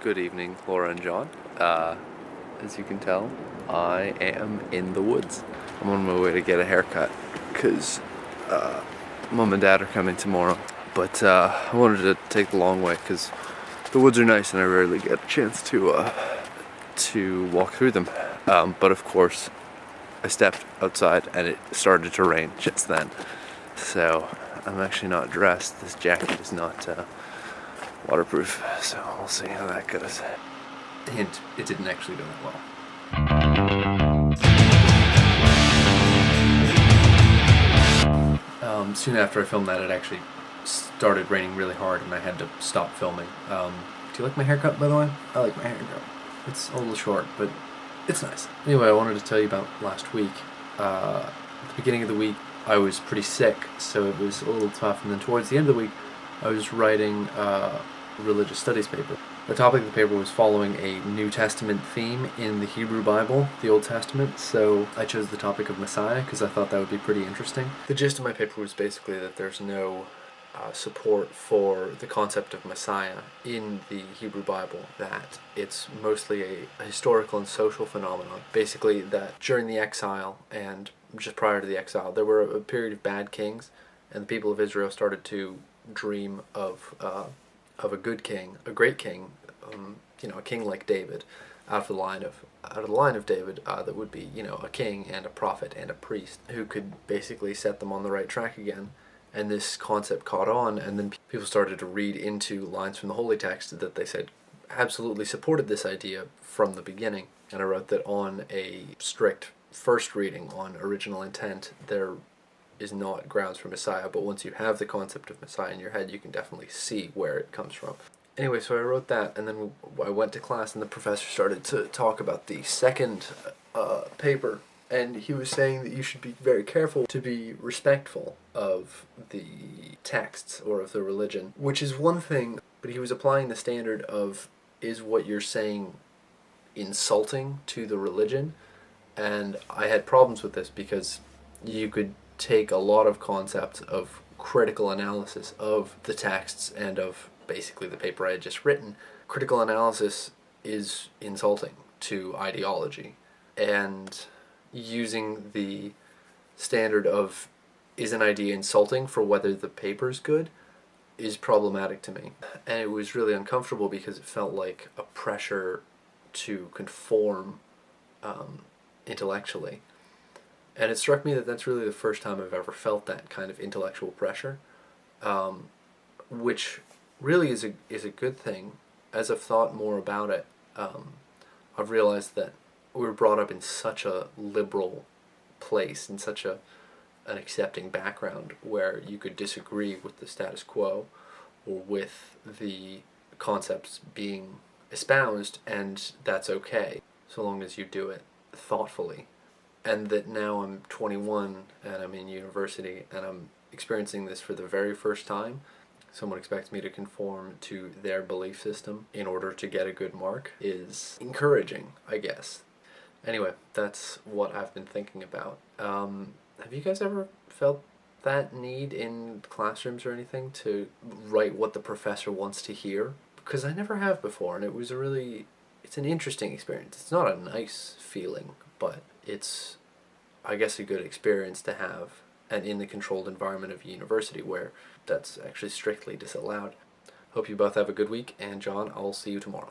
Good evening, Laura and John. As you can tell, I am in the woods. I'm on my way to get a haircut because Mom and Dad are coming tomorrow. But I wanted to take the long way because the woods are nice and I rarely get a chance to walk through them. But of course, I stepped outside and it started to rain just then. So I'm actually not dressed. This jacket is not waterproof, so we'll see how that goes. Hint, it didn't actually go that well. Soon after I filmed that, it actually started raining really hard and I had to stop filming. Do you like my haircut, by the way? I like my haircut. It's a little short, but it's nice. Anyway, I wanted to tell you about last week. At the beginning of the week, I was pretty sick, so it was a little tough, and then towards the end of the week, I was writing a religious studies paper. The topic of the paper was following a New Testament theme in the Hebrew Bible, the Old Testament, so I chose the topic of Messiah because I thought that would be pretty interesting. The gist of my paper was basically that there's no support for the concept of Messiah in the Hebrew Bible, that it's mostly a historical and social phenomenon. Basically that during the exile and just prior to the exile, there were a period of bad kings, and the people of Israel started to dream of a good king, a great king, a king like David, out of the line of David, that would be, a king and a prophet and a priest who could basically set them on the right track again. And this concept caught on, and then people started to read into lines from the Holy Text that they said absolutely supported this idea from the beginning. And I wrote that on a strict first reading on original intent, there is not grounds for Messiah, but once you have the concept of Messiah in your head, you can definitely see where it comes from. Anyway, so I wrote that, and then I went to class, and the professor started to talk about the second paper, and he was saying that you should be very careful to be respectful of the texts or of the religion, which is one thing, but he was applying the standard of, is what you're saying insulting to the religion? And I had problems with this because you could take a lot of concepts of critical analysis of the texts and of basically the paper I had just written. Critical analysis is insulting to ideology, and using the standard of is an idea insulting for whether the paper's good is problematic to me. And it was really uncomfortable because it felt like a pressure to conform intellectually. And it struck me that that's really the first time I've ever felt that kind of intellectual pressure, which really is a good thing. As I've thought more about it, I've realized that we were brought up in such a liberal place, in such an accepting background, where you could disagree with the status quo or with the concepts being espoused, and that's okay, so long as you do it thoughtfully. And that now I'm 21 and I'm in university and I'm experiencing this for the very first time. Someone expects me to conform to their belief system in order to get a good mark is encouraging, I guess. Anyway, that's what I've been thinking about. Have you guys ever felt that need in classrooms or anything to write what the professor wants to hear? Because I never have before, and it's an interesting experience. It's not a nice feeling, but it's, I guess, a good experience to have, and in the controlled environment of a university where that's actually strictly disallowed. Hope you both have a good week, and John, I'll see you tomorrow.